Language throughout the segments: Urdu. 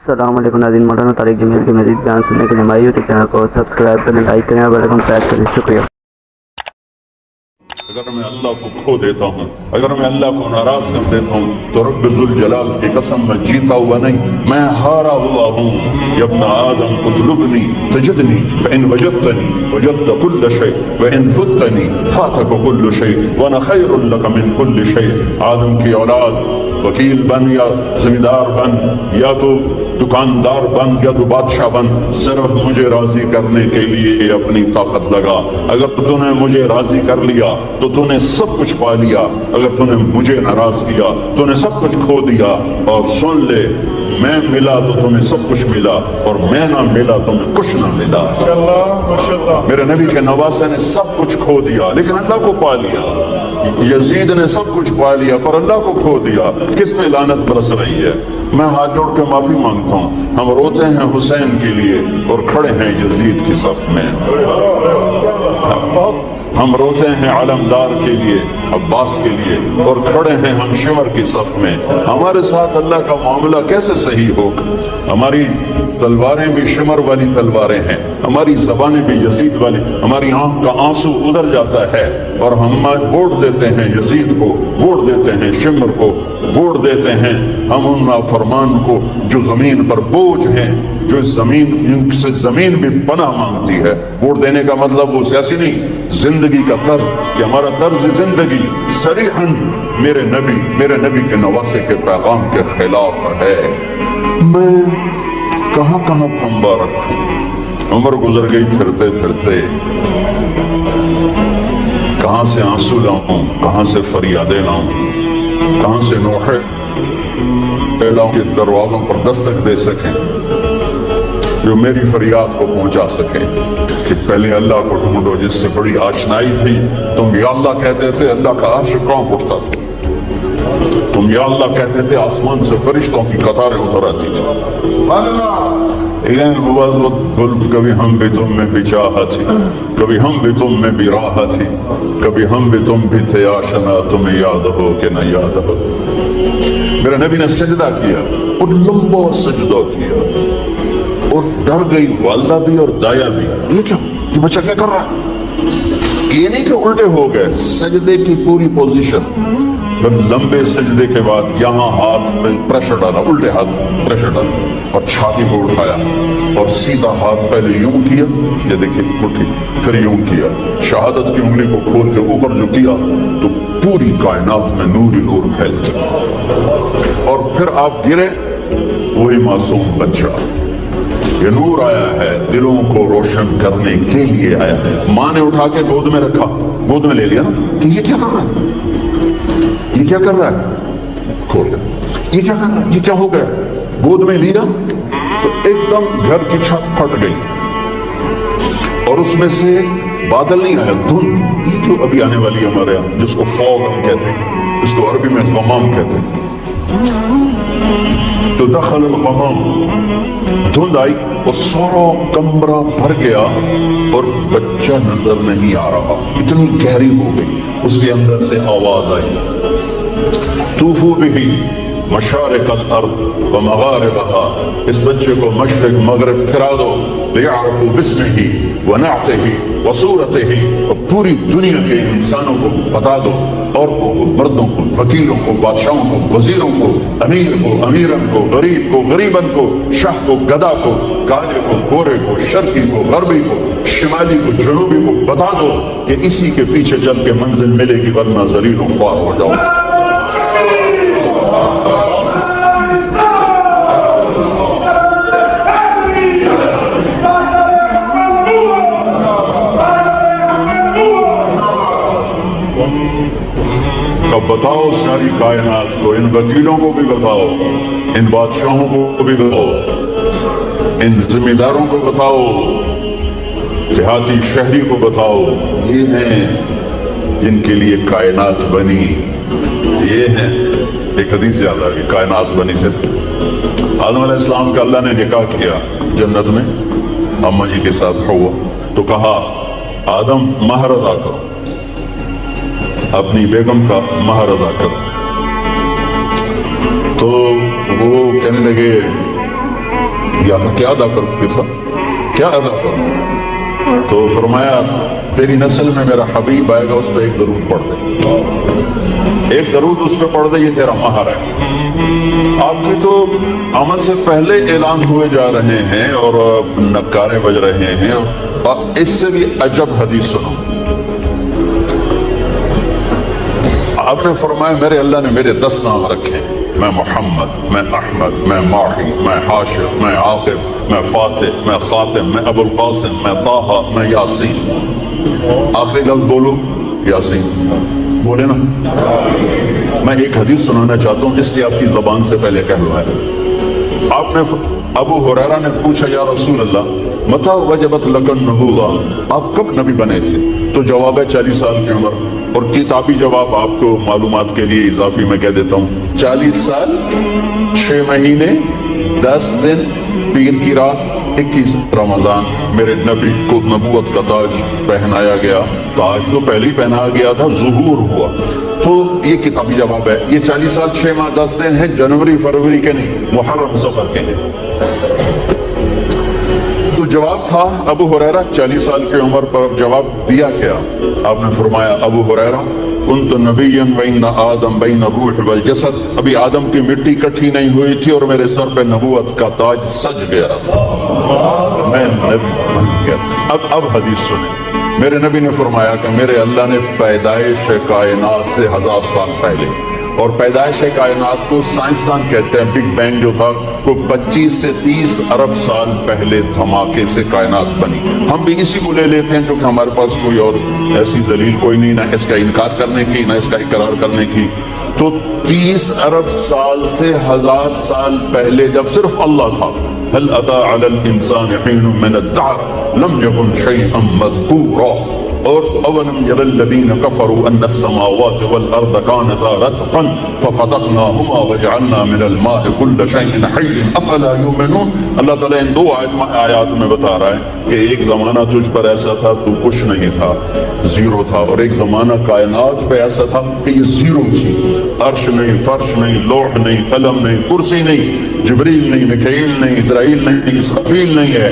السلام علیکم ناظرین، مولانا طارق جمیل کے مزید بیان سننے کے لیے ہمارے یوٹیوب چینل کو سبسکرائب کریں، لائک کریں اور بیل آئیکن پریس کریں۔ شکریہ۔ اگر میں اللہ کو کھو دیتا ہوں، اگر میں اللہ کو ناراض کر دیتا ہوں تو رب ذوالجلال کی قسم میں جیتا ہوا نہیں، میں ہارا ہوا ہوں۔ یا ابن آدم اطلبنی تجدنی فإن وجدتنی وجدت كل شيء وإن فتنی فاتك كل شيء وانا خیر لك من كل شيء۔ آدم کی اولاد، وکیل بن یا زمیندار بن یا تو دکاندار بن یا تو بادشاہ بن، صرف مجھے راضی کرنے کے لیے اپنی طاقت لگا۔ اگر تو نے مجھے راضی کر لیا تو تو نے سب کچھ پا لیا، اگر تو نے مجھے ناراض کیا تو نے سب کچھ کھو دیا۔ اور سن لے، میں ملا تو تمہیں سب کچھ ملا، اور میں نہ ملا تمہیں کچھ نہ ملا۔ میرے نبی کے نواسے نے سب کچھ کھو دیا لیکن اللہ کو پا لیا۔ یزید نے سب کچھ پا لیا پر اللہ کو کھو دیا۔ کس پہ لعنت برس رہی ہے؟ میں ہاتھ جوڑ کے معافی مانگتا ہوں، ہم روتے ہیں حسین کے لیے اور کھڑے ہیں یزید کی صف میں۔ ہم روتے ہیں علمدار کے لیے، عباس کے لیے، اور کھڑے ہیں ہم شمر کی صف میں۔ ہمارے ساتھ اللہ کا معاملہ کیسے صحیح ہوگا؟ ہماری تلواریں بھی شمر والی تلواریں ہیں، ہماری زبانیں بھی یزید والی، ہماری آنکھ کا آنسو ادھر جاتا ہے اور ہم ووٹ دیتے ہیں یزید کو، ووٹ دیتے ہیں شمر کو، ووٹ دیتے ہیں ہم ان نافرمان کو جو زمین پر بوجھ ہیں، جو زمین ان سے زمین بھی پناہ مانگتی ہے۔ ووٹ دینے کا مطلب وہ سیاسی نہیں، زندگی کا طرز، کہ ہمارا طرز زندگی صریحاً میرے نبی کے نواسے کے پیغام کے خلاف ہے۔ میں کہاں کہاں پھنبا رکھوں؟ عمر گزر گئی پھرتے پھرتے، کہاں سے آنسو لاؤں، کہاں سے فریادیں لاؤں، کہاں سے نوحے لاؤں کہ دروازوں پر دستک دے سکیں، جو میری فریاد کو پہنچا سکیں۔ کہ پہلے اللہ کو ڈھونڈو جس سے بڑی آشنائی تھی، تم یا اللہ کہتے تھے، اللہ کا عرش کانپ اٹھتا تھا، تم یا اللہ کہتے تھے، آسمان سے فرشتوں کی قطاریں اتر آتی تھی۔ لیکن کبھی ہم بھی تم میں بھی چاہت تھی، کبھی ہم بھی تم میں بھی راحت تھی، کبھی ہم بھی تم بھی تھے آشنا، تمہیں یاد ہو کہ نہ یاد ہو۔ میرے نبی نے سجدہ کیا اور لمبا سجدہ کیا، اور ڈر گئی والدہ بھی اور دایا بھی۔ یہ کیا؟ یہ بچہ کیا کر رہا ہے؟ یہ نہیں کہ الٹے ہو گئے، سجدے کی پوری پوزیشن، پھر لمبے سجدے کے بعد یہاں ہاتھ پہ پریشر ڈالا، الٹے ہاتھ پریشر ڈالا اور چھاتی کو اٹھایا اور سیدھا ہاتھ پہلے یوں کیا، یہ دیکھیں مٹھی، پھر یوں کیا، شہادت کی انگلی کو کھول کے اوپر جو کیا تو پوری کائنات میں نور ہی نور پھیلتا، اور پھر آپ گرے، وہی معصوم بچہ۔ یہ نور آیا ہے دلوں کو روشن کرنے کے لیے آیا۔ ماں نے اٹھا کے گود میں رکھا، گود میں لے لیا نا کہ یہ کیا کر رہا ہے، یہ کیا کر رہا ہے، کھول دیا، یہ کیا کر رہا ہے، یہ کیا ہو گیا؟ گود میں لیا تو ایک دم گھر کی چھت پھٹ گئی اور اس میں سے بادل نہیں آیا، دھند، یہ جو ابھی آنے والی ہمارے یہاں جس کو فوگ ہم کہتے ہیں، اس کو عربی میں غمام کہتے ہیں۔ تو دخل الغمام، دھند آئی اور سارا کمرہ بھر گیا اور بچہ نظر نہیں آ رہا، اتنی گہری ہو گئی۔ اس کے اندر سے آواز آئی، طوفوا بہ مشارق الارض ومغاربها، اس بچے کو مشرق مغرب پھرا دو، لیعرفوا باسمہ ونعتہ وصورتہ، اور پوری دنیا کے انسانوں کو بتا دو، عورتوں کو، مردوں کو، وکیلوں کو، بادشاہوں کو، وزیروں کو، امیر کو، امیرن کو، غریب کو، غریبن کو، شاہ کو، گدا کو، کالے کو، گورے کو، شرقی کو، غربی کو، شمالی کو، جنوبی کو بتا دو کہ اسی کے پیچھے چل کے منزل ملے گی، ورنہ ذلیل و خوار ہو جاؤ۔ اب بتاؤ ساری کائنات کو، ان وکیلوں کو بھی بتاؤ، ان بادشاہوں کو بھی بتاؤ، ان ذمہ داروں کو بتاؤ، دیہاتی شہری کو بتاؤ، یہ ہیں جن کے لیے کائنات بنی، یہ ہیں۔ ایک حدیث یاد آ گئی، کائنات بنی سے آدم علیہ السلام کا اللہ نے نکاح کیا جنت میں اماں جی کے ساتھ ہوا، تو کہا آدم مہر ادا کرو، اپنی بیگم کا مہر ادا کرو۔ تو وہ کہنے لگے یا میں کیا ادا کروں پیر صاحب، کیا ادا کروں؟ تو فرمایا تیری نسل میں میرا حبیب آئے گا، اس پہ ایک درود پڑھ دے، ایک درود اس پہ پڑھ دے، یہ تیرا مہر ہے۔ آپ کی تو آمد سے پہلے اعلان ہوئے جا رہے ہیں اور نکارے بج رہے ہیں، اور اس سے بھی عجب حدیث سنو۔ آپ نے فرمایا میرے اللہ نے میرے 10 نام رکھے ہیں، میں محمد، میں احمد، میں ماحی، میں حاشر، میں عاقب، میں فاتح، میں خاتم، میں ابو القاسم، میں طٰہٰ، میں یاسین۔ آخری لفظ بولو یاسین، بولے نا۔ میں ایک حدیث سنانا چاہتا ہوں، اس لیے آپ کی زبان سے پہلے کہہ لوں ہے۔ آپ نے ابو ہریرہ نے پوچھا یا رسول اللہ متى وجبت لک النبوۃ، آپ کب نبی بنے تھے؟ تو جواب ہے 40 سال کی عمر، اور کتابی جواب آپ کو معلومات کے لیے اضافی میں کہہ دیتا ہوں، 40 سال 6 مہینے 10 دن 3 کی رات 21 رمضان میرے نبی کو نبوت کا تاج پہنایا گیا۔ تاج تو پہلے ہی پہنایا گیا تھا، ظہور ہوا۔ تو یہ کتابی جواب ہے۔ یہ 40 سال 6 ماہ 10 دن ہے، جنوری فروری کے نہیں، محرم صفر کے ہیں۔ تو جواب تھا ابو ہریرہ 40 سال کی عمر پر جواب دیا کیا؟ آپ نے فرمایا ابو ہریرہ کنت نبیا بین آدم بین الروح والجسد، ابھی آدم کی مٹی کٹھی نہیں ہوئی تھی اور میرے سر پہ نبوت کا تاج سج گیا تھا، میں نبی بن گیا۔ اب حدیث سنیں۔ میرے نبی نے فرمایا کہ میرے اللہ نے پیدائش کائنات سے 1000 سال پہلے، اور پیدائش کائنات کو سائنسدان کہتے ہیں بگ بینگ جو تھا، وہ 25 سے 30 ارب سال پہلے دھماکے سے کائنات بنی۔ ہم بھی اسی کو لے لیتے ہیں چونکہ ہمارے پاس کوئی اور ایسی دلیل کوئی نہیں، نہ اس کا انکار کرنے کی نہ اس کا اقرار کرنے کی۔ تو 30 ارب سال سے 1000 سال پہلے جب صرف اللہ تھا، هل أتى على الإنسان حين من الدهر لم يكن شيئا مذكورا، اور اولم ير الذين كفروا ان السماوات والارض كانتا رتقا ففتقناهما وجعلنا من الماء كل شيء حي افلا يؤمنون۔ اللہ تعالیٰ ان 2 آیات میں بتا رہا ہے کہ ایک زمانہ تجھ پر ایسا تھا تو کچھ نہیں تھا، زیرو تھا، اور ایک زمانہ کائنات پہ ایسا تھا کہ یہ زیرو تھی، عرش نہیں، فرش نہیں، لوح نہیں، قلم نہیں، کرسی نہیں، جبریل نہیں، میکائیل نہیں، اسرائیل نہیں، اسرافیل نہیں ہے،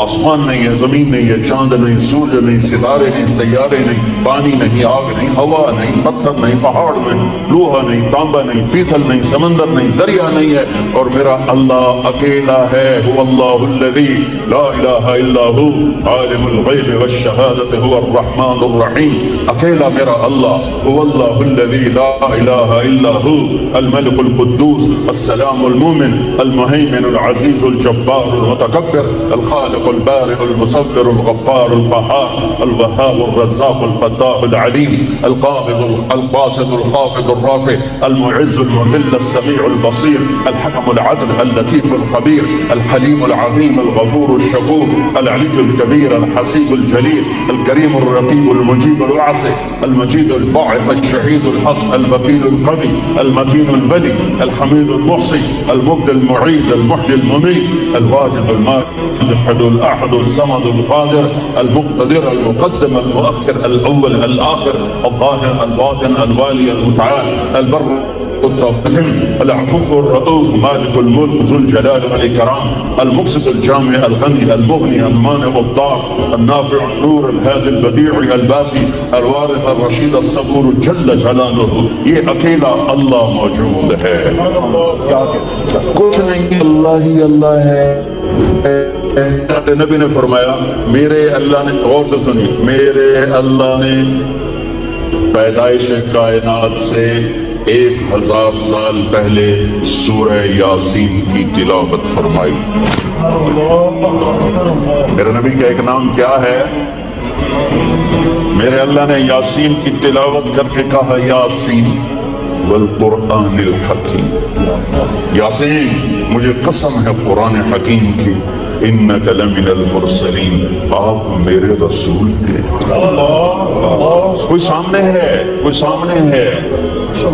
آسمان نہیں ہے، زمین نہیں ہے، چاند نہیں، سورج نہیں، ستارے نہیں، سیارے نہیں، پانی نہیں، آگ نہیں، ہوا نہیں، پتھر نہیں، پہاڑ نہیں، لوہا نہیں، تانبا نہیں، پیتل نہیں، سمندر نہیں، دریا نہیں ہے، اور میرا اللہ اکیلا ہے۔ هو اللہ الذی لا الہ الا ہو عالم الغیب والشہادۃ هو الرحمن الرحیم۔ اکیلا میرا اللہ، هو اللہ الذی لا الہ الا ہو الملک القدوس السلام المؤمن المہیمن العزیز الجبار المتکبر الخالق البارئ المصور الغفار القہار الوهاب الرزاق الفتاح العليم القابض الباسط الخافض الرافع المعز المذل السميع البصير الحكم العدل اللطيف الخبير الحليم العظيم الغفور الشكور العلي الكبير الحسيب الجليل الكريم الرقيب المجيب الواسع المجيد الباعث الشهيد الحق الوكيل القوي المتين الولي الحميد المحصي المبدي المعيد المحيي المميت الواجد الماجد الأحد الصمد القادر المقتدر المقدم المؤخر الأول الآخر الظاهر الباطن الوالي المتعال البر التوقف العفو الرؤوف مالك الملك ذو الجلال والإكرام المقسط الجامع الغني المغني المانع الضار النافع النور الهادي البديع الباقي الوارث الرشيد الصبور جل جلاله۔ یہ اکیلا اللہ موجود ہے، کچھ نہیں، اللہ ہی اللہ ہے۔ نبی نے فرمایا میرے اللہ نے، غور سے سنی، میرے اللہ نے پیدائش کائنات سے 1000 سال پہلے سورہ یاسین کی تلاوت فرمائی۔ میرے نبی کا ایک نام کیا ہے؟ میرے اللہ نے یاسین کی تلاوت کر کے کہا یاسین والقرآن الحکیم، یاسین مجھے قسم ہے قرآن حکیم کی، انک لمن المرسلین، آپ میرے رسول ہیں۔ کوئی سامنے ہے، کوئی سامنے ہے،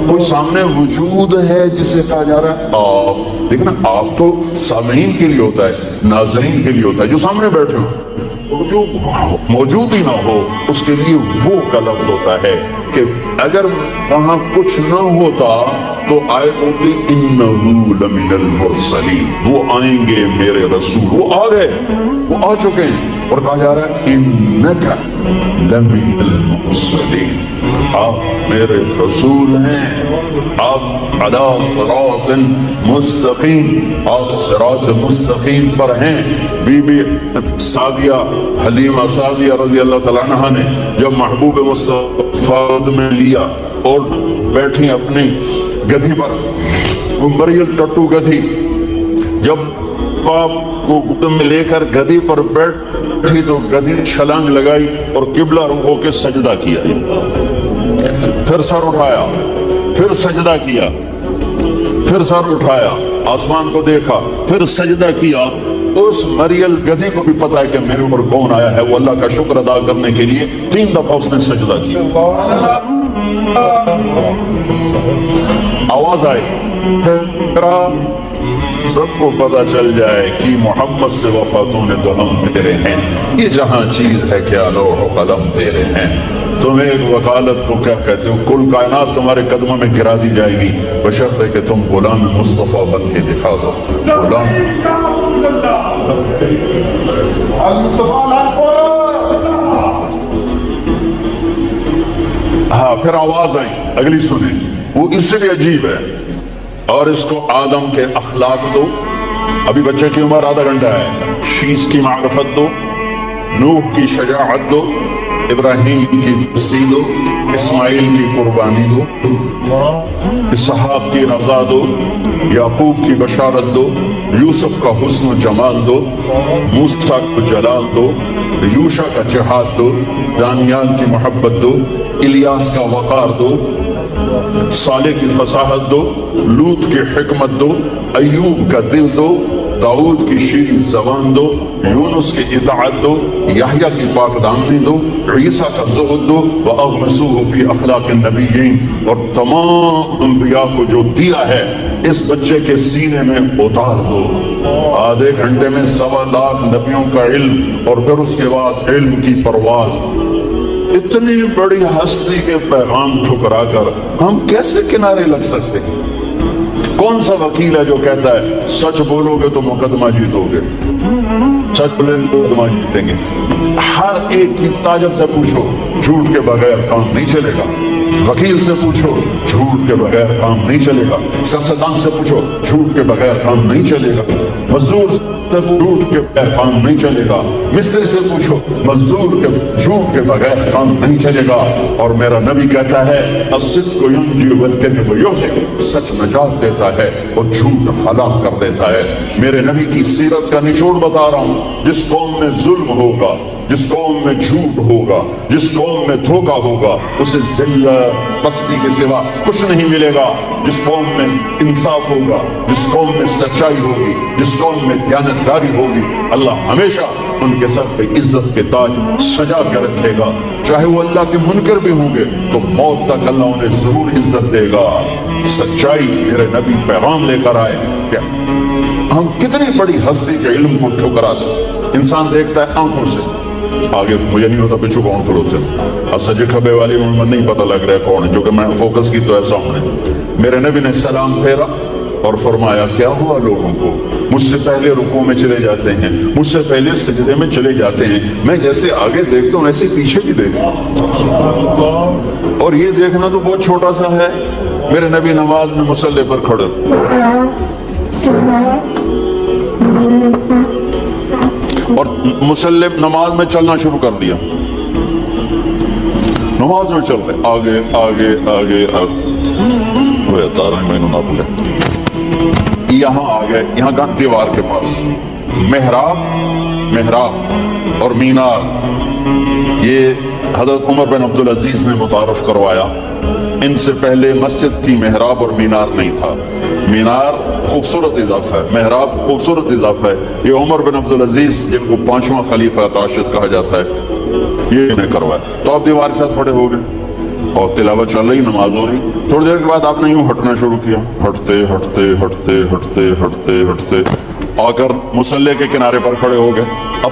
کوئی سامنے وجود ہے جسے کہا جا رہا ہے آپ۔ دیکھنا، آپ تو سامعین کے لیے ہوتا ہے، ناظرین کے لیے ہوتا ہے جو سامنے بیٹھے ہو، موجود ہی نہ ہو اس کے لیے وہ کا لفظ ہوتا ہے کہ اگر وہاں کچھ نہ ہوتا تو آیت ہوتی انہو لمن المرسلین، وہ آئیں گے میرے رسول، وہ آ گئے، وہ آ چکے ہیں، اور کہا جا رہا ہے انکا لمن المرسلین، آپ میرے رسول ہیں، آپ علی صراط مستقیم، آپ صراط مستقیم پر ہیں۔ بی بی سعدیہ حلیمہ سعدیہ رضی اللہ تعالیٰ عنہ نے جب محبوب مصطفیٰ میں لیا اور بیٹھی اپنی گدھی پر، وہ مریل ٹٹو گدھی، جب باپ کو گود میں لے کر گدھی پر بیٹھی تو گدھی چھلانگ لگائی اور قبلہ رخ ہو کے سجدہ کیا، پھر سر اٹھایا، پھر سجدہ کیا، پھر سر اٹھایا، آسمان کو دیکھا، پھر سجدہ کیا۔ اس مریل گدھی کو بھی پتا ہے کہ میرے اوپر کون آیا ہے، وہ اللہ کا شکر ادا کرنے کے لیے 3 دفعہ اس نے سجدہ کیا۔ آواز آئی، پھر سب کو پتا چل جائے کہ محمد سے وفاتوں نے تو ہم تیرے ہیں، یہ جہاں چیز ہے کیا لوح و قلم تیرے ہیں، تم ایک وکالت کو کیا کہتے ہو، کل کائنات تمہارے قدموں میں گرا دی جائے گی بشرط ہے کہ تم غلام مصطفیٰ بن کے دکھا دو۔ غلام ہاں، پھر آواز آئی، اگلی سنیں، وہ اس سے بھی عجیب ہے، اور اس کو آدم کے اخلاق دو، ابھی بچے کی عمر آدھا گھنٹہ ہے، شیش کی معرفت دو، نوح کی شجاعت دو، ابراہیم کی دوستی دو، اسماعیل کی قربانی دو، اسحاق کی رضا دو، یعقوب کی بشارت دو، یوسف کا حسن و جمال دو، موسیٰ کو جلال دو، یوشع کا جہاد دو، دانیال کی محبت دو، الیاس کا وقار دو، صالح کی فصاحت دو، لوط کی حکمت دو، ایوب کا دل دو، داؤد کی شیریں زبان دو، یونس کی اطاعت دو، یحییٰ کی پاک دامنی دو، عیسیٰ کا زہد دو، وَأَغْمِسُوهُ فِي أَخْلَاقِ النَّبِيِّينَ، اور تمام انبیاء کو جو دیا ہے اس بچے کے سینے میں اتار دو۔ آدھے گھنٹے میں 1.25 لاکھ نبیوں کا علم، اور پھر اس کے بعد علم کی پرواز۔ اتنی بڑی ہستی کے پیغام ٹھکرا کر ہم کیسے کنارے لگ سکتے ہیں؟ کون سا وکیل ہے جو کہتا ہے سچ بولو گے تو مقدمہ جیتو گے، سچ بولیں گے تو مقدمہ جیتیں گے؟ ہر ایک کی تاجر سے پوچھو، جھوٹ کے بغیر کام نہیں چلے گا۔ وکیل سے پوچھو، جھوٹ کے بغیر کام نہیں چلے گا۔ سیاستدان سے پوچھو، جھوٹ کے بغیر کام نہیں چلے گا۔ مزدور جھوٹ کے بغیر کام نہیں چلے گا۔ مستری سے پوچھو، مزدور کے جھوٹ کے بغیر کام نہیں چلے گا۔ اور میرا نبی کہتا ہے الصدق ینجی والکذب یہلک، سچ نجات دیتا ہے اور جھوٹ ہلاک کر دیتا ہے۔ میرے نبی کی سیرت کا نچوڑ بتا رہا ہوں، جس قوم میں ظلم ہوگا، جس قوم میں جھوٹ ہوگا، جس قوم میں دھوکہ ہوگا، اسے ذلت پستی کے سوا کچھ نہیں ملے گا۔ جس قوم میں انصاف ہوگا، جس قوم میں سچائی ہوگی، جس قوم میں دیانتداری ہوگی، اللہ ہمیشہ ان کے سر پہ عزت کے تاج سجا کے رکھے گا۔ چاہے وہ اللہ کے منکر بھی ہوں گے تو موت تک اللہ انہیں ضرور عزت دے گا۔ سچائی میرے نبی پیغام لے کر آئے کہ ہم کتنی بڑی ہستی کے علم کو ٹھکراتے۔ انسان دیکھتا ہے آنکھوں سے، آگے مجھے نہیں ہوتا پچھو کون کھڑوتے ہیں، سجے کھبے والی میں نہیں پتہ لگ رہا ہے کون ہے، جو کہ میں فوکس کی تو ایسا ہوں نے۔ میرے نبی نے سلام پھیرا اور فرمایا کیا ہوا لوگوں کو، مجھ سے پہلے رکوع میں چلے جاتے ہیں، مجھ سے پہلے سجدے میں چلے جاتے ہیں، میں جیسے آگے دیکھتا ہوں ایسے پیچھے بھی دیکھتا ہوں، اور یہ دیکھنا تو بہت چھوٹا سا ہے۔ میرے نبی نماز میں مصلی پر کھڑے اور مصلی نماز میں چلنا شروع کر دیا، نماز میں چل رہے آگے آگے آگے آگے تارہ میں نہ بھولے، یہاں آگے، یہاں گھنٹ دیوار کے پاس محراب اور مینار، یہ حضرت عمر بن عبدالعزیز نے متعارف کروایا۔ ان سے پہلے مسجد کی محراب اور مینار نہیں تھا۔ مینار خوبصورت اضافہ ہے، محراب خوبصورت اضافہ ہے۔ یہ عمر بن عبدالعزیز جن کو 5واں خلیفہ راشد کہا جاتا ہے، یہ انہیں کروایا۔ تو آپ دیوار کے ساتھ کھڑے ہو گئے اور تلاوت چل رہی، نماز ہو رہی۔ تھوڑی دیر کے بعد آپ نے یوں ہٹنا شروع کیا، ہٹتے ہٹتے ہٹتے ہٹتے ہٹتے ہٹتے آ کر مصلی کے کنارے پر کھڑے ہو گئے۔ اب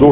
2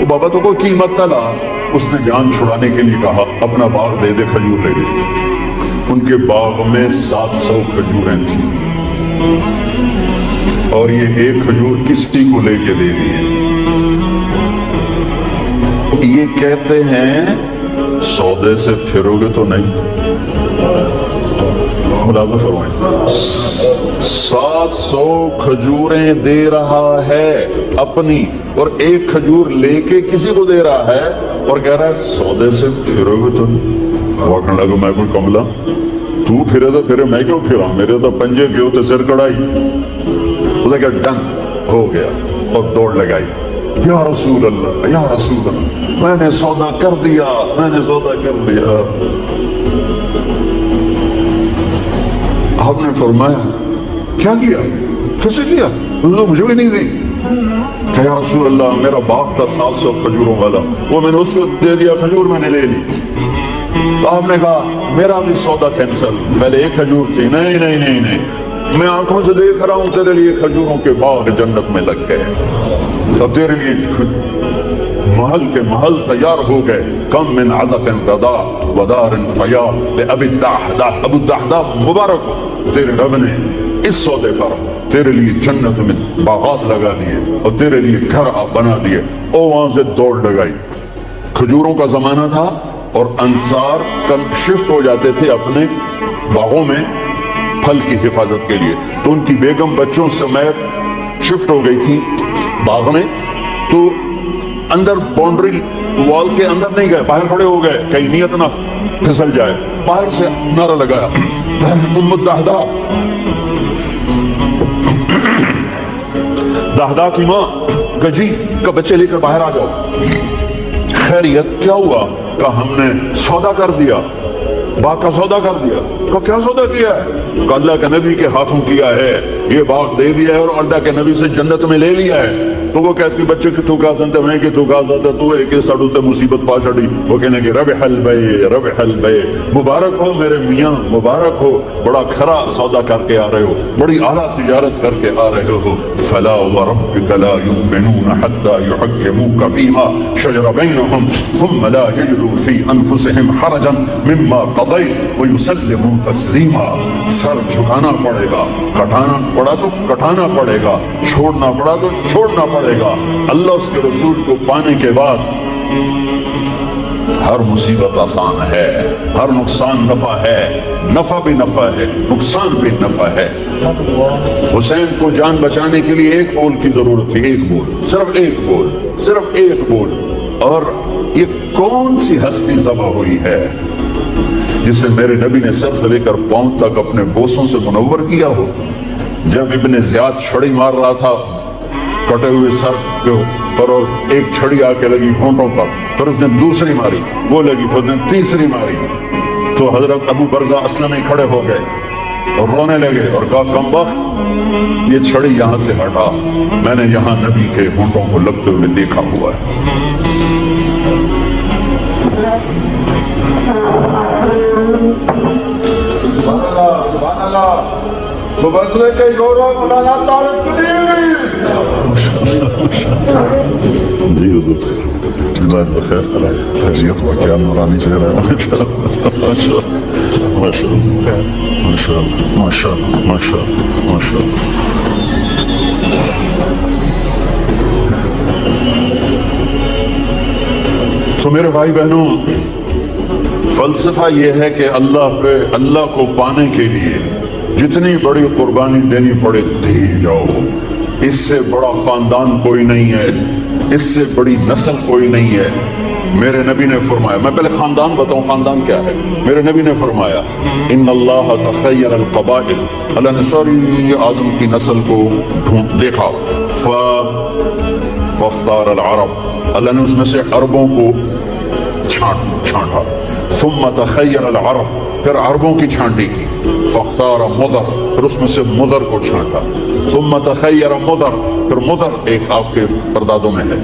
وہ بابا تو کوئی قیمت تلا. اس نے جان چھڑانے کے لیے کہا اپنا باغ دے دے, کھجور لے لے. ان کے باغ میں 700 کھجوریں تھیں اور یہ ایک کھجور کسی کو لے کے دے دی. یہ کہتے ہیں سودے سے پھرو گے تو نہیں. ملازم فرمائیں 700 کھجوریں دے رہا ہے اپنی, اور ایک کھجور لے کے کسی کو دے رہا ہے اور کہہ رہا ہے سودے سے پھرو گے تو نہیں. وہ کہنے لگا میں کوئی کملا, تو پھرے تو پھرے, میں کیوں پھرا, میرے تو پنجے کے ہوتے سر کڑائی. اسے کہا ڈن ہو گیا اور دوڑ لگائی. یا رسول اللہ یا رسول اللہ, میں نے سودا کر دیا, میں نے سودا کر دیا. آپ نے فرمایا کیا کیا, کیسے کیا, مجھے بھی نہیں دی. کہ یا رسول اللہ میرا باغ تھا 700 کھجوروں والا, وہ میں نے اس کو دے دیا, کھجور میں نے لے لی. تو آپ نے کہا میرا بھی سودا کینسل, پہلے ایک کھجور تھی. نہیں نہیں نہیں نہیں, میں آنکھوں سے دیکھ رہا ہوں تیرے لیے کھجوروں کے باغ جنت میں لگ گئے, اور تیرے لیے محل کے محل تیار ہو گئے. کم من عزق رضا ودار فیا لأبی الدحداح, ابو الدحداح مبارک ہو, تیرے رب نے اس سودے پر تیرے لیے جنت میں باغات لگا دیے اور تیرے لیے گھر بنا دیے. اور وہاں سے دوڑ لگائی. کھجوروں کا زمانہ تھا اور انصار شفٹ ہو جاتے تھے اپنے باغوں میں پھل کی حفاظت کے لیے. تو ان کی بیگم بچوں سمیت شفٹ ہو گئی تھی باغ میں. تو اندر باؤنڈری وال کے اندر نہیں گئے, باہر کھڑے ہو گئے, کہیں نیت نہ پھسل جائے. باہر سے نعرہ لگایا ام الدحداح, دحداح کی ماں گجی کا بچے لے کر باہر آ جاؤ. خیریت کیا ہوا؟ کہا ہم نے سودا کر دیا, باغ کا سودا کر دیا. کہا کیا سودا کیا ہے؟ کہا اللہ کے نبی کے ہاتھوں کیا ہے, یہ باغ دے دیا ہے اور اللہ کے نبی سے جنت میں لے لیا ہے. تو وہ کہتی بچے کہ تو کہا سنتے میں کہ تو کہا سنتے تو ایک ساڑھو تے مصیبت پا چھڑی. وہ کہنے کہ ربح البیع ربح البیع, مبارک ہو میرے میاں, مبارک ہو, بڑا کھرا سودا کر کے آ رہے ہو, بڑی اعلیٰ تجارت کر کے آ رہے ہو. فلا وربک لا یؤمنون حتی یحکموک فیما شجر بینہم ثم لا یجدوا فی انفسہم حرجا مما قضیت ویسلموا تسلیما. سر جھکانا پڑے گا, کٹانا پڑا تو کٹانا پڑے گا, چھوڑنا پڑا تو چھوڑنا پڑے گا. اللہ اس کے رسول کو پانے کے بعد ہر مصیبت آسان ہے, ہر نقصان نفع ہے, نفع بھی نفع ہے, نقصان بھی نفع ہے. حسین کو جان بچانے کے لیے ایک بول کی ضرورت تھی, ایک بول, صرف ایک بول, صرف ایک بول. اور یہ کون سی ہستی ذبح ہوئی ہے جسے میرے نبی نے سر سے لے کر پاؤں تک اپنے بوسوں سے منور کیا ہو؟ جب ابن زیاد چھڑی مار رہا تھا کٹے ہوئے سر کے پر, اور ایک چھڑی آ کے لگی ہونٹوں پر, پھر اس نے دوسری ماری, وہ لگی, پھر اس نے تیسری ماری. تو حضرت ابو برزہ اسلمی کھڑے ہو گئے اور رونے لگے اور کہا کم وقت یہ چھڑی یہاں سے ہٹا, میں نے یہاں نبی کے ہونٹوں کو لگتے ہوئے دیکھا ہوا ہے. سبحان اللہ سبحان اللہ. تو بدلے کے گورو مولانا طارق قدیر. جی حضور جزاک بخیر, خیریت و کیا نورانی چہرہ ہے. ماشاء اللہ ماشاء اللہ ماشاء اللہ ماشاء اللہ ماشاء اللہ. تو میرے بھائی بہنوں, فلسفہ یہ ہے کہ اللہ کو پانے کے لیے جتنی بڑی قربانی دینی پڑے دی جاؤ. اس سے بڑا خاندان کوئی نہیں ہے, اس سے بڑی نسل کوئی نہیں ہے. میرے نبی نے فرمایا, میں پہلے خاندان بتاؤں خاندان کیا ہے. میرے نبی نے فرمایا ان اللہ تخیر القبائل, اللہ نے ساری آدم کی نسل کو دیکھا, فاختار العرب, اللہ نے اس میں سے عربوں کو چھانٹا. ثم تخیر العرب, پھر عربوں کی چھانٹی کی. فاختار مضر, پھر اس میں سے مضر کو چھانٹا. ثم تخیر مضر, پھر مضر ایک آپ کے پردادوں میں ہے,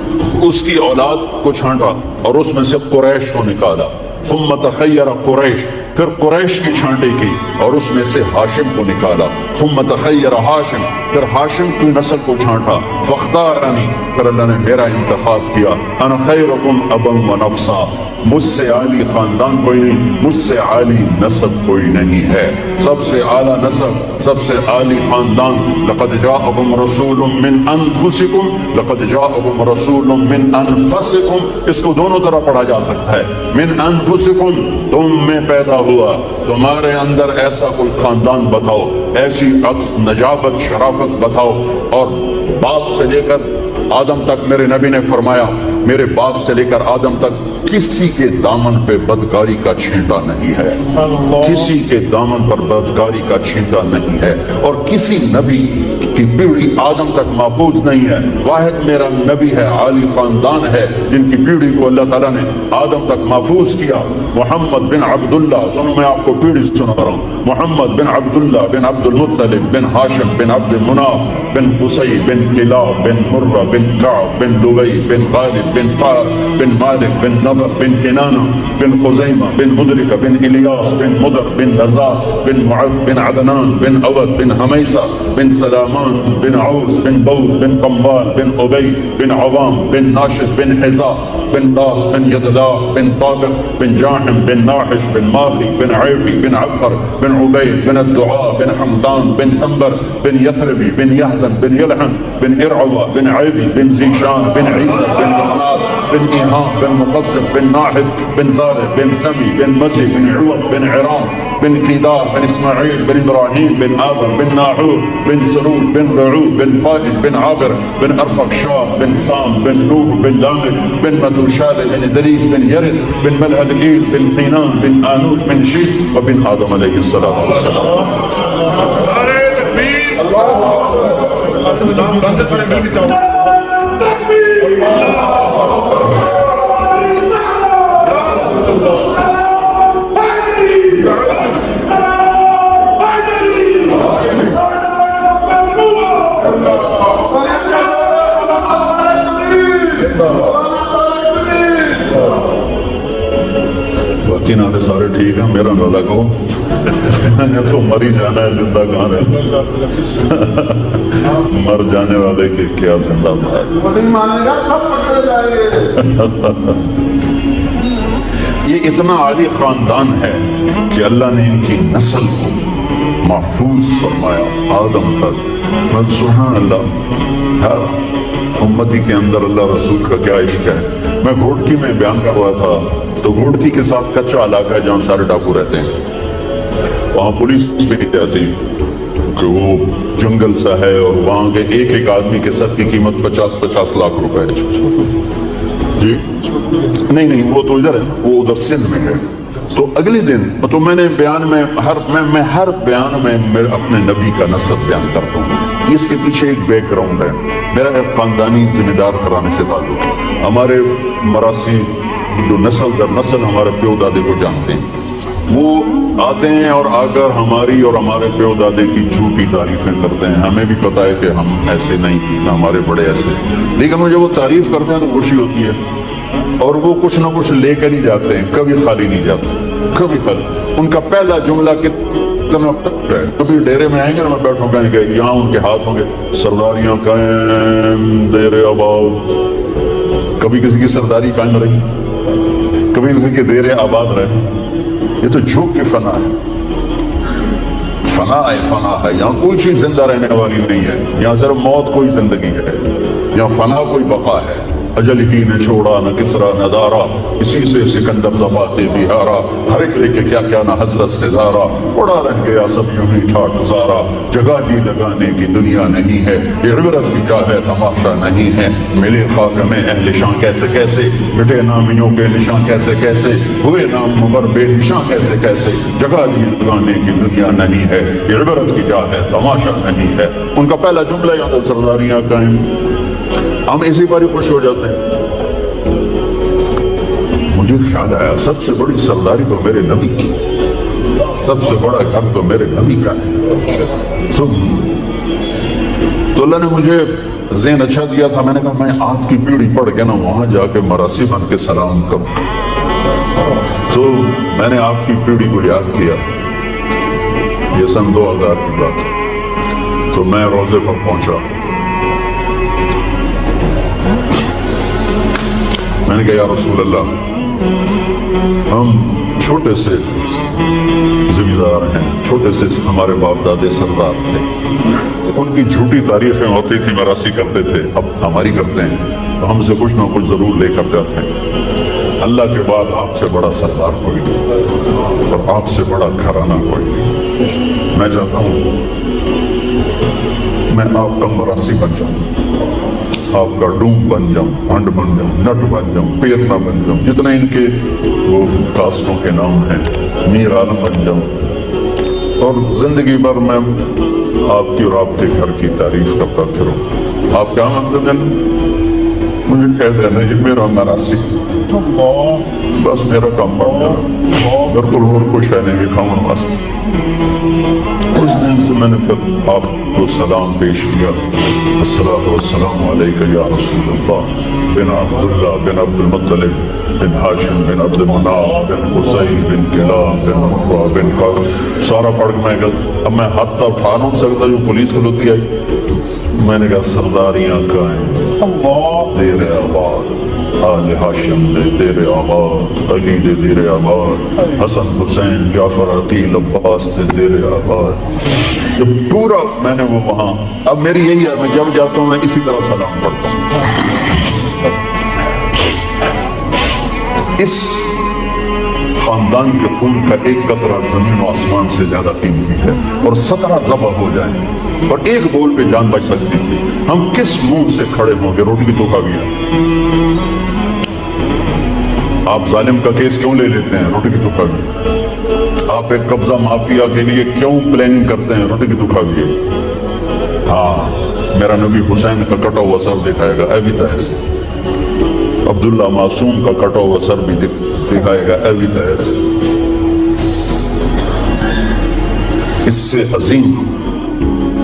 اس کی اولاد کو چھانٹا اور اس میں سے قریش کو نکالا. ثم تخیر قریش, پھر قریش کی چھانٹی کی اور اس میں سے ہاشم کو نکالا. ثم تخیر ہاشم، پھر ہاشم کی نسل کو چھانٹا. فاختارنی، پھر اللہ نے میرا انتخاب کیا. انا خیرکم ابا و نفسا، مجھ سے عالی خاندان کوئی نہیں، مجھ سے عالی نسب کوئی نہیں ہے. سب سے اعلیٰ نسب، سب سے عالی خاندان. لقد جاءکم رسول من انفسکم، لقد جاءکم رسول من انفسکم، اس کو دونوں طرح پڑھا جا سکتا ہے. من انفسکم، تم میں پیدا ہوا، تمہارے اندر ایسا کوئی خاندان بتاؤ، ایسی عطف، نجابت، شرافت بتاؤ. اور باپ سے لے کر آدم تک میرے نبی نے فرمایا میرے باپ سے لے کر آدم تک کسی کے دامن پہ بدکاری کا چھینٹا نہیں ہے، کسی کے دامن پر بدکاری کا چھینٹا نہیں ہے. اور کسی نبی کی پیڑھی آدم تک محفوظ نہیں ہے. واحد میرا نبی ہے، عالی خاندان ہے، جن کی پیڑھی کو اللہ تعالیٰ نے آدم تک محفوظ کیا. محمد بن عبداللہ، سنو میں آپ کو پیڑھی سنا رہا ہوں. محمد بن عبداللہ بن عبد المطلب بن ہاشم بن عبد مناف بن قصی بن کلاب بن مرہ بن کعب بن لبی بن غالب بن فار بن مالک بن نضر بن کنانہ بن خزیمہ بن مدرکہ بن الیاس بن مدر بن نزار بن معد بن عدنان بن عود بن حمیسہ بن سلامان بن عوس بن بوز بن قمبال بن عبی بن عوام بن ناشد بن حزا بن داس بن یدلاف بن طابق بن جاحم بن ناحش بن ماخی بن عیفی بن عبقر بن عبید بن الدعاء بن حمدان بن سنبر بن یثربی بن یحزن بن یلحن بن ارعوہ بن عیدی بن زیشان بن عیسیٰ بن مقناد بن ایہام بن مقصد بن ناحف بن زارع بن سمی بن مزی بن عوض بن عرام بن قیدار بن اسماعیل بن ابراہیم بن آدم بن ناحور بن سرور بن رعود بن فائل بن عابر بن ارفقشاد بن سام بن نوح بن لامک بن متوشال بن ادریس بن یرد بن ملهدئیل بن قینان بن آنوش بن شیس وبن آدم علیہ الصلاة والسلام. باقی نعرے سارے ٹھیک ہیں، میرا نہ لگو میں نے تو مر ہی جانا ہے، زندہ کہاں رہنا. مر جانے والے کے کیا زندہ بھائی. یہ اتنا عالی خاندان ہے کہ اللہ نے ان کی نسل کو محفوظ فرمایا آدم تک. سبحان اللہ، ہر امتی کے اندر اللہ رسول کا کیا عشق ہے. میں گھوڑکی میں بیان کر رہا تھا تو گھوڑکی کے ساتھ کچا علاقہ ہے جہاں سارے ڈاکو رہتے ہیں. وہاں پولیس بھی نہیں جاتی کہ وہ جنگل سا ہے اور وہاں کے ایک ایک آدمی کے سر کی قیمت 50-50 لاکھ روپے ہے. جی نہیں وہ تو ادھر ہے، وہ ادھر سندھ میں ہے. تو اگلے دن تو میں نے بیان میں ہر بیان میں اپنے نبی کا نسب بیان کرتا ہوں. اس کے پیچھے ایک بیک گراؤنڈ ہے. میرا ایک خاندانی ذمہ دار کرانے سے تعلق ہے. ہمارے مراسی جو نسل در نسل ہمارے پیو دادے کو جانتے ہیں، وہ آتے ہیں اور آ کر ہماری اور ہمارے پیو دادے کی جھوٹی تعریفیں کرتے ہیں. ہمیں بھی پتا ہے کہ ہم ایسے نہیں، نہ ہمارے بڑے ایسے، لیکن وہ جب وہ تعریف کرتے ہیں تو خوشی ہوتی ہے. اور وہ کچھ نہ کچھ لے کر ہی جاتے ہیں، کبھی خالی نہیں جاتے، کبھی خالی. ان کا پہلا جملہ کتنا ہے، کبھی ڈیرے میں آئیں گے میں بیٹھوں کہیں گے یہاں ان کے ہاتھ ہوں گے سرداریاں قائم ڈیرے آباد. کبھی کسی کی سرداری قائم رہی، کبھی کسی کے ڈیرے آباد رہے. یہ تو جھوک کے فنا ہے، فنا ہے. یہاں کوئی چیز زندہ رہنے والی نہیں ہے. یہاں صرف موت کوئی زندگی ہے، یہاں فنا کوئی بقا ہے. اجل ہی نے چھوڑا نہ کسرا نہ دارا، اسی سے سکندر صفاتے بہارا. ہر ایک لے کے کیا کیا نہ حسرت سے زارا، اڑا رہ گیا سب یوں ہی ٹھاٹ سارا. جگہ جی لگانے کی دنیا نہیں ہے، یہ عبرت کی جا ہے تماشا نہیں ہے. ملے خاک میں اہل شان کیسے کیسے، مٹے نامیوں کے نشان کیسے کیسے، ہوئے نام مبر بے نشان کیسے کیسے. جگہ جی لگانے کی دنیا نہیں ہے، یہ عبرت کی جا ہے تماشا نہیں ہے. ان کا پہلا جملہ یہاں پر سرداریاں قائم. ہم اسی پر ہی خوش ہو جاتے ہیں. مجھے خیال آیا سب سے بڑی سرداری تو میرے نبی کی، سب سے بڑا گھر تو میرے نبی کا ہے. تو اللہ نے مجھے ذہن اچھا دیا تھا. میں نے کہا میں آپ کی پیڑھی پڑھ کے نا وہاں جا کے مراسی بن کے سلام کروں. تو میں نے آپ کی پیڑھی کو یاد کیا، یہ سن 2000 کی بات، تو میں روزے پر پہنچا، میں نے کہا یا رسول اللہ، ہم چھوٹے سے ذمہ دار ہیں، چھوٹے سے ہمارے باپ دادے سردار تھے، ان کی جھوٹی تعریفیں ہوتی تھی، مراسی کرتے تھے، اب ہماری کرتے ہیں تو ہم سے کچھ نہ کچھ ضرور لے کر جاتے ہیں۔ اللہ کے بعد آپ سے بڑا سردار کوئی نہیں اور آپ سے بڑا گھرانہ کوئی نہیں۔ میں چاہتا ہوں میں آپ کا مراسی بن جاؤں، آپ کا ڈوم بن جاؤں، ہنڈ بن جاؤں، نٹ بن جاؤں، پیرنا بن جاؤں، جتنے ان کے وہ کاسٹوں کے نام ہیں، میر عالم بن جاؤں، اور زندگی بھر میں آپ کی اور آپ کے گھر کی تعریف کرتا پھروں۔ آپ کیا مطلب ہے؟ مجھے کہہ دینا یہ میرا مراسی، بس میرا کام بن جانا، بالکل اور خوش ہے نہیں کھاؤں واسطے۔ اس دن سے میں نے پھر آپ کو سلام پیش کیا، الصلاۃ والسلام علیک یا رسول اللہ بن عبداللہ بن عبد المطلب بن ہاشم بن عبد مناف بن قصی بن کلاب بن مرہ بن قعب، سارا پڑھ کے میں کہا اب میں ہاتھ تو اٹھا نہیں سکتا، جو پولیس کھلوتی آئی، میں نے کہا سرداریاں کہیں تیرے آباد، آل ہاشم دے تیرے آباد، علی دے تیرے آباد، حسن حسین جعفر عقیل عباس دے تیرے آباد، جو پورا میں نے وہ وہاں، اب میری یہی ہے، میں جب جاتا ہوں میں اسی طرح سلام پڑھتا ہوں۔ اس خاندان کے خون کا ایک قطرہ زمین و آسمان سے زیادہ قیمتی ہے، اور 17 ذبح ہو جائیں اور ایک بول پہ جان بچ سکتی تھی، ہم کس منہ سے کھڑے ہوں گے؟ روٹی کی توکا بھی ہے، آپ ظالم کا کیس کیوں لے لیتے ہیں؟ روٹی کی توکا بھی، آپ ایک قبضہ مافیا کے لیے کیوں پلاننگ کرتے ہیں؟ روٹی کی توکا بھی ہے۔ ہاں میرا نبی حسین کا کٹا ہوا سر دکھائے گا، اے بھی تھا ایسے، عبداللہ معصوم کا کٹا ہوا سر بھی دکھائے گا، اے بھی تھا ایسے۔ اس سے عظیم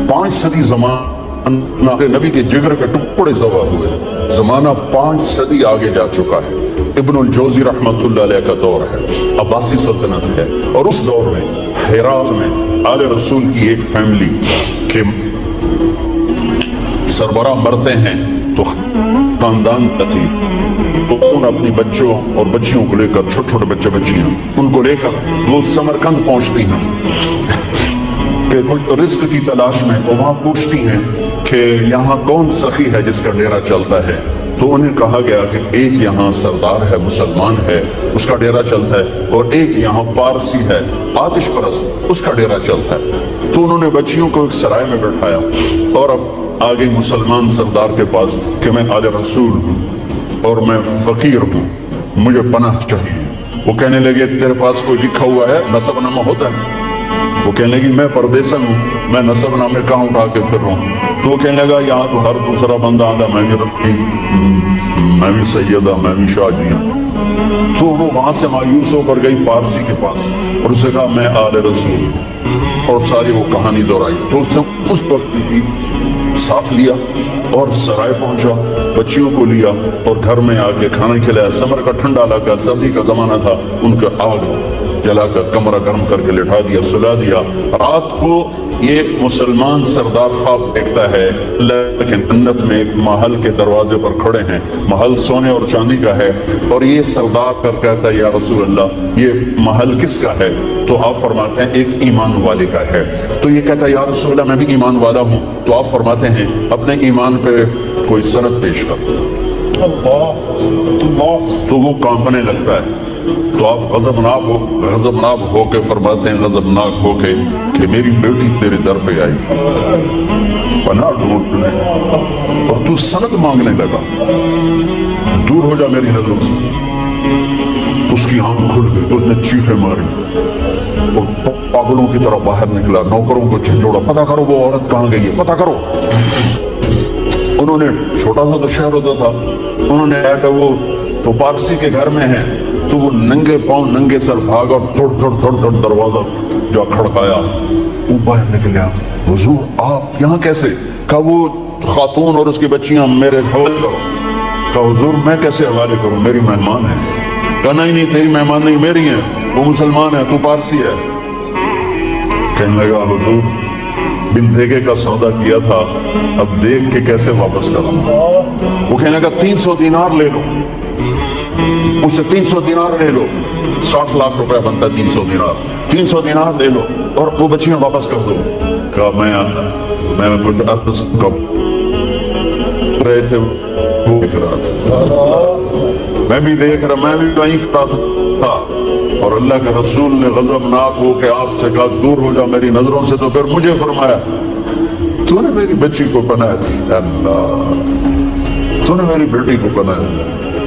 5 صدی زمانہ نبی کے جگر کے ٹکڑے ذبح ہوئے، زمانہ 5 صدی آگے جا چکا ہے۔ ابن الجوزی رحمت اللہ علیہ کا دور ہے، عباسی سلطنت ہے، اور اس دور میں ہرات میں آل رسول کی ایک فیملی کے سربراہ مرتے ہیں تو خاندان تھی، تو ان اپنی بچوں اور بچیوں کو لے کر، چھوٹے چھوٹے بچے بچیاں ان کو لے کر وہ سمرقند پہنچتی ہیں کہ کچھ رزق کی تلاش میں، تو وہاں پوچھتی ہیں کہ یہاں کون سخی ہے جس کا ڈیرا چلتا ہے؟ تو انہیں کہا گیا کہ ایک یہاں سردار ہے، مسلمان ہے، اس کا ڈیرا چلتا ہے، اور ایک یہاں پارسی ہے، آتش پرست، اس کا ڈیرا چلتا ہے۔ تو انہوں نے بچیوں کو ایک سرائے میں بٹھایا اور اب آگے مسلمان سردار کے پاس کہ میں آل رسول ہوں اور میں فقیر ہوں، مجھے پناہ چاہیے۔ وہ کہنے لگے تیرے پاس کوئی لکھا ہوا ہے؟ نسب نامہ ہوتا ہے؟ وہ کہنے لگی میں پردیسن ہوں، میں نسب نامے کہاں اٹھا کے پھر رہا ہوں؟ تو وہ کہنے لگا یہاں تو ہر دوسرا بندہ آدھا میں بھی سیدہ، میں بھی شاہ جی ہوں۔ تو وہ وہاں سے مایوس ہو کر گئی پارسی کے پاس اور اسے کہا میں آل رسول، اور ساری وہ کہانی دہرائی۔ تو اس نے اس وقت بھی ساتھ لیا اور سرائے پہنچا، بچیوں کو لیا اور گھر میں آ کے کھانا کھلایا۔ سمر کا ٹھنڈا علاقہ، سردی کا زمانہ تھا، ان کا آگ جلا کر کمرہ گرم کر کے لٹا دیا، سلا دیا۔ رات کو یہ مسلمان سردار خواب دیکھتا ہے، لیکن جنت میں ایک محل کے دروازے پر کھڑے ہیں، محل سونے اور چاندی کا ہے، اور یہ سردار کر کہتا ہے یا رسول اللہ یہ محل کس کا ہے؟ تو آپ فرماتے ہیں ایک ایمان والے کا ہے۔ تو یہ کہتا ہے یا رسول اللہ میں بھی ایمان والا ہوں۔ تو آپ فرماتے ہیں اپنے ایمان پہ کوئی سند پیش کر۔ تو وہ کانپنے لگتا ہے، تو آپ غضبناک ہو کے فرماتے ہیں، غضبناک ہو کے کہ میری بیٹی تیرے در پہ آئی پناہ ڈھونڈنے اور تو سند مانگنے لگا، دور ہو جا میری نظروں سے۔ اس کی آنکھ کھل گئی تو اس نے چیخیں ماری اور پاگلوں کی طرح باہر نکلا، نوکروں کو جھنجھوڑا، پتہ کرو وہ عورت کہاں گئی ہے، پتہ کرو۔ انہوں نے چھوٹا سا تو شہر ہوتا تھا، انہوں نے کہا کہ وہ تو پارسی کے گھر میں ہے، تو وہ ننگے پاؤں ننگے سر بھاگا، تھوڑ دروازہ جو کھڑکایا، وہ باہر نکلیا، حضور آپ یہاں کیسے؟ کہا وہ خاتون اور اس کی بچیاں میرے حوالے کرو۔ کہا حضور میں کیسے حوالے کروں، میری مہمان ہے۔ کہا نہیں تیری مہمان نہیں میری ہیں، وہ مسلمان ہے تو پارسی ہے۔ کہنے لگا حضور بن دیگے کا سودا کیا تھا، اب دیکھ کے کیسے واپس کروں؟ وہ کہنے لگا 300 دینار لے لو، اس سے 300 دینار لے لو، 60 لاکھ روپے بنتا 300 دینار، 300 دینار لے لو اور وہ بچیاں واپس کر دو۔ کہا میں کچھ عرض کر رہے تھے وہ دیکھ رہا تھا، میں بھی دیکھ رہا، میں بھی وہیں کھڑا تھا، اور اللہ کے رسول نے غضبناک ہو کے آپ سے کہا دور ہو جا میری نظروں سے، تو پھر مجھے فرمایا تو نے میری بچی کو پناہ تھی، اللہ تو نے میری بیٹی کو پناہ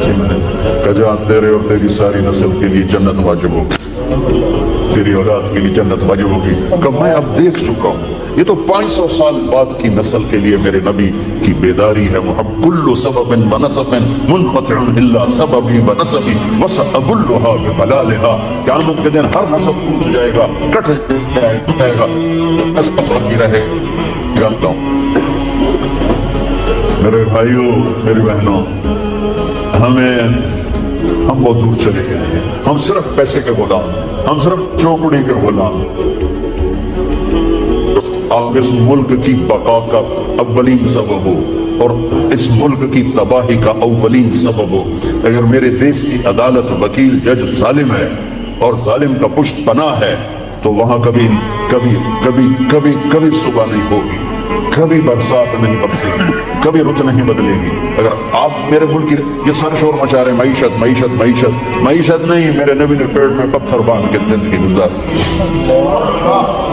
تھی، میں نے کہا جہاں تیرے اور تیری ساری نسل کے لیے جنت واجب ہوگی، تیری اولاد کے لیے جنت واجب ہوگی۔ کہ میں اب دیکھ چکا ہوں، یہ تو 500 سال بعد کی نسل کے لیے میرے نبی کی بیداری ہے۔ کل سبب ونسب منقطع الا سببی ونسبی وسأبلھا ببلالھا، قیامت کے دن ہر نسب ٹوٹ جائے گا، کٹ جائے گا، نسب باقی رہے گا۔ میرے بھائیوں میری بہنوں، ہم بہت دور چلے گئے ہیں، ہم صرف پیسے کے غلام، ہم صرف چوکڑی کے غلام۔ آپ اس ملک کی بقا کا اولین سبب ہو اور اس ملک کی تباہی کا اولین سبب ہو۔ اگر میرے دیش کی عدالت، وکیل، جج ظالم ہے اور ظالم کا پشت پناہ ہے تو وہاں کبھی کبھی کبھی کبھی کبھی صبح نہیں ہوگی، کبھی برسات نہیں برسے گی، کبھی رت نہیں بدلے گی۔ اگر آپ میرے ملک کی یہ سارے شور مچا رہے ہیں معیشت معیشت معیشت، معیشت نہیں، میرے نبی نے پیٹ میں پتھر باندھ کے زندگی گزاری،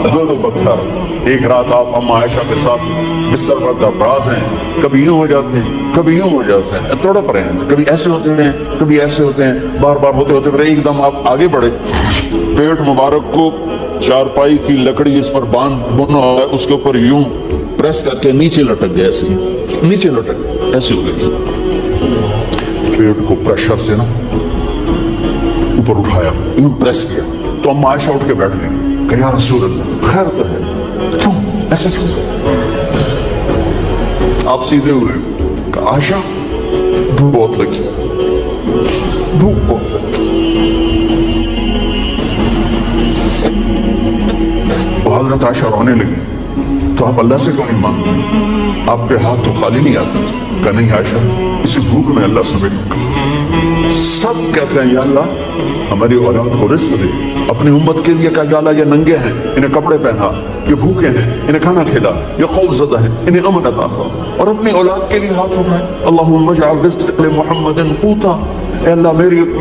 دو پتھر۔ ایک رات آپ اما عائشہ کے ساتھ بستر پر دراز ہیں، کبھی یوں ہو جاتے ہیں کبھی یوں ہو جاتے ہیں، تڑپ رہے ہیں، کبھی ایسے ہوتے ہیں کبھی ایسے ہوتے ہیں، بار بار ہوتے ہوتے پھر ایک دم آپ آگے بڑھے، پیٹ مبارک کو چارپائی کی لکڑی اس پر باندھ بنا ہوا ہے، اس کے اوپر یوں پریس کر کے نیچے لٹک گئے، ایسے نیچے لٹک گئے، ایسے ہو گئے، پیٹ کو پریشر سے نا اوپر اٹھایا، یوں پریس کیا تو اما عائشہ اٹھ کے بیٹھ گئی کہ یا رسول اللہ خیر تو ہے، کیوں ایسا کیوں؟ آپ سیدھے ہوئے کہ عائشہ بھوک بہت لگی، بھوک بہت لگی۔ حضرت عائشہ رونے لگی تو آپ اللہ سے کیوں نہیں مانگتے؟ آپ کے ہاتھ تو خالی نہیں آتے؟ کہ نہیں عائشہ، اسی بھوک میں اللہ سے ملوں۔ سب کہتے ہیں یا اللہ ہماری اولاد کو رزق دے، اپنی امت کے لیے کہ یا اللہ یہ ننگے ہیں انہیں کپڑے پہنا، یہ بھوکے ہیں انہیں کھانا کھلا، یہ خوف زدہ ہیں انہیں امن عطا فرما، اور اپنی اولاد کے لیے ہاتھ اٹھائے اللہم اجعل رزق لمحمد قوتا، اے اللہ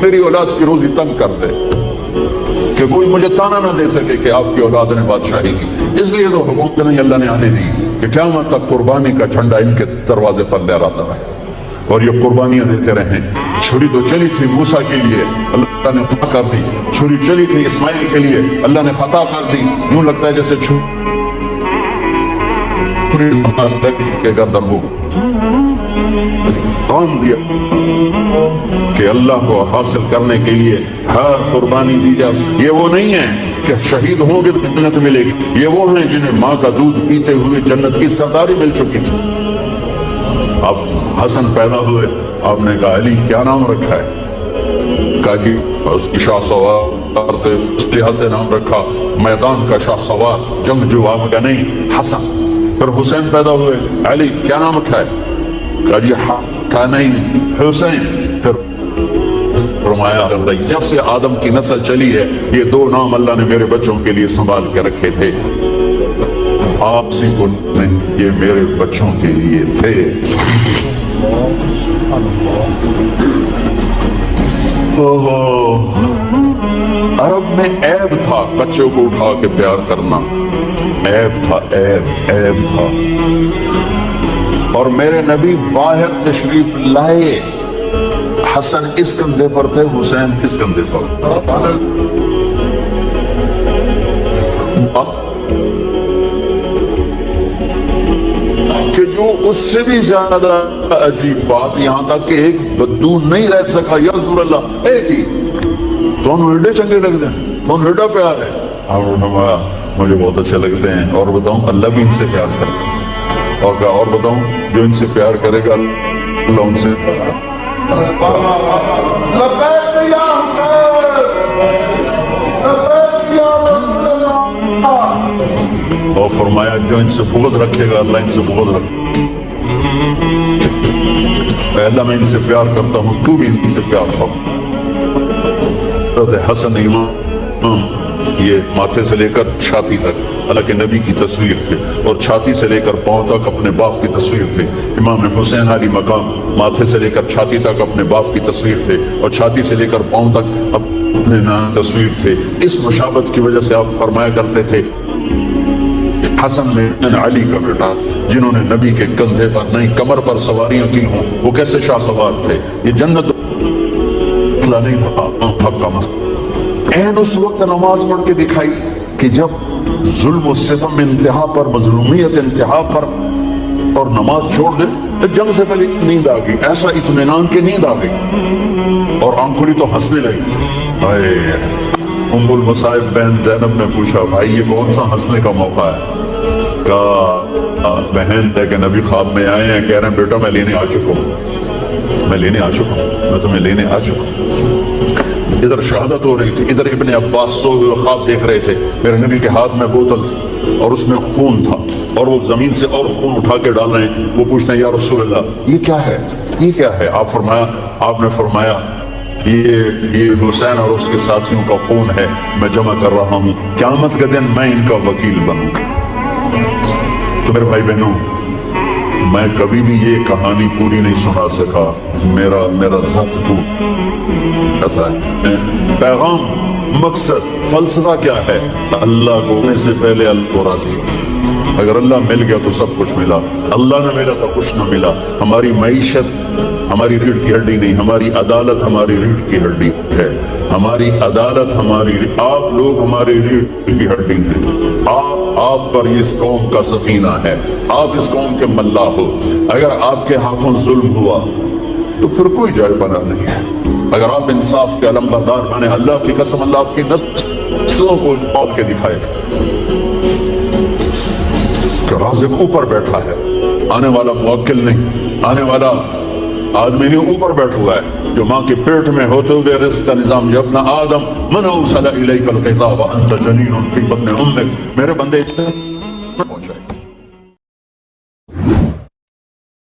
میری اولاد کی روزی تنگ کر دے کہ کوئی مجھے تانا نہ دے سکے کہ آپ کی اولاد نے بادشاہی کی۔ اس لیے تو حکومت نہیں اللہ نے آنے دی کہ قیامت تک قربانی کا جھنڈا ان کے دروازے پر لہراتا رہے اور یہ قربانیاں دیتے رہیں۔ چھری تو چلی تھی موسیٰ کے لیے، اللہ نے خطا کر دی، چھری چلی تھی اسماعیل کے لیے، اللہ نے خطا کر دی، یوں لگتا ہے جیسے چھری کے گردن ہو کام دیا کہ اللہ کو حاصل کرنے کے لیے ہر قربانی دی جائے۔ یہ وہ نہیں ہے کہ شہید ہوں گے تو جنت ملے گی، یہ وہ ہیں جنہیں ماں کا دودھ پیتے ہوئے جنت کی سرداری مل چکی تھی۔ اب حسن پیدا ہوئے، آپ نے کہا علی کیا نام رکھا ہے؟ کہا کہ اس کی شاہ سوار تھے، اس لحاظ سے نام رکھا، میدان کا شاہ سوار، جنگ جو آپ کا نہیں، حسن۔ پھر حسین پیدا ہوئے، علی کیا نام رکھا ہے؟ کہا جی کہا نہیں حسین۔ پھر فرمایا جب سے آدم کی نسل چلی ہے یہ دو نام اللہ نے میرے بچوں کے لیے سنبھال کے رکھے تھے، آپ سی کو نہیں، یہ میرے بچوں کے لیے تھے۔ عرب میں عیب تھا بچوں کو اٹھا کے پیار کرنا، عیب تھا، عیب تھا۔ اور میرے نبی باہر تشریف لائے، حسن اس کندھے پر تھے، حسین اس کندھے پر۔ کہ جو اس سے بھی زیادہ عجیب بات، یہاں تک کہ ایک بدو نہیں رہ سکا، یا رسول اللہ ایک ہی تو انہوں ایڈے چنگے لگتے ہیں، تو انہوں ایڈا پیار ہے۔ مجھے بہت اچھے لگتے ہیں، اور بتاؤں اللہ بھی ان سے پیار کرتا ہے، اور کہا اور بتاؤں جو ان سے پیار کرے گا اللہ ان سے لبیک یا فرمایا جو ان سے بغض رکھے گا اللہ ان سے بغض رکھے گا، اللہ میں ان سے پیار کرتا ہوں تو بھی ان سے پیار فرما۔ حضرت حسن امام یہ ماتھے سے لے کر چھاتی تک اللہ کے نبی کی تصویر تھے، اور چھاتی سے لے کر پاؤں تک اپنے باپ کی تصویر تھے۔ امام حسین علی مقام ماتھے سے لے کر چھاتی تک اپنے باپ کی تصویر تھے، اور چھاتی سے لے کر پاؤں تک اپنے نام کی تصویر تھے۔ اس مشابہت کی وجہ سے آپ فرمایا کرتے تھے حسن بن علی کا بیٹا، جنہوں نے نبی کے کندھے پر نہیں کمر پر سواریاں کی ہوں، وہ کیسے شاہ سوار تھے؟ یہ جنت نہیں تھا حق کا مسئلہ۔ این اس وقت نماز پڑھ کے دکھائی کہ جب ظلم و ستم انتہا پر، مظلومیت انتہا پر، اور نماز چھوڑ دے تو جنگ سے پہلے نیند آ گئی، ایسا اطمینان کی نیند آ گئی، اور آنکھوڑی تو ہنسنے لگی۔ ام المصائب بہن زینب نے پوچھا بھائی یہ کون سا ہنسنے کا موقع ہے؟ کہا بہن کہ نبی خواب میں آئے ہیں، کہہ رہے ہیں بیٹا میں لینے آ چکا ہوں، میں لینے آ چکا ہوں، میں تمہیں لینے آ چکا ہوں۔ ادھر شہادت ہو رہی تھی، ادھر ابن عباس سو ہوئے خواب دیکھ رہے تھے، میرے نبی کے ہاتھ میں بوتل تھی اور اس میں خون تھا، اور وہ زمین سے اور خون اٹھا کے ڈال رہے ہیں۔ وہ پوچھتے ہیں یا رسول اللہ یہ کیا ہے، یہ کیا ہے؟ آپ نے فرمایا یہ حسین اور اس کے ساتھیوں کا خون ہے، میں جمع کر رہا ہوں، قیامت کے دن میں ان کا وکیل بنوں گا۔ تو میرے بھائی بہنوں، میں کبھی بھی یہ کہانی پوری نہیں سنا سکا، میرا ضبط ٹوٹ جاتا ہے۔ پیغام، مقصد، فلسفہ کیا ہے؟ اللہ کو ہونے سے پہلے اللہ کو راضی۔ اگر اللہ مل گیا تو سب کچھ ملا، اللہ نہ ملا تو کچھ نہ ملا۔ ہماری معیشت ہماری ریڑھ کی ہڈی نہیں، ہماری عدالت ہماری ریڑھ کی ہڈی ہے، ہماری عدالت آپ لوگ ہماری ریڑھ کی ہڈی ہیں۔ آپ پر اس قوم کا سفینہ ہے، آپ اس قوم کے ملا ہو۔ اگر آپ کے ہاتھوں ظلم ہوا تو پھر کوئی جائے بنا نہیں ہے۔ اگر آپ انصاف کے علمبردار بنے، اللہ کی قسم اللہ آپ کی نسلوں کو پال کے دکھائے کہ رازق اوپر بیٹھا ہے، آنے والا موکل نہیں، آنے والا آدمی نہیں، اوپر بیٹھ ہوا ہے جو ماں کے پیٹ میں ہوتے ہوئے رزق کا نظام۔ یا ابن آدم من اوصل الیک الغذاء وانت جنین فی بطن امک، میرے بندے پہنچائے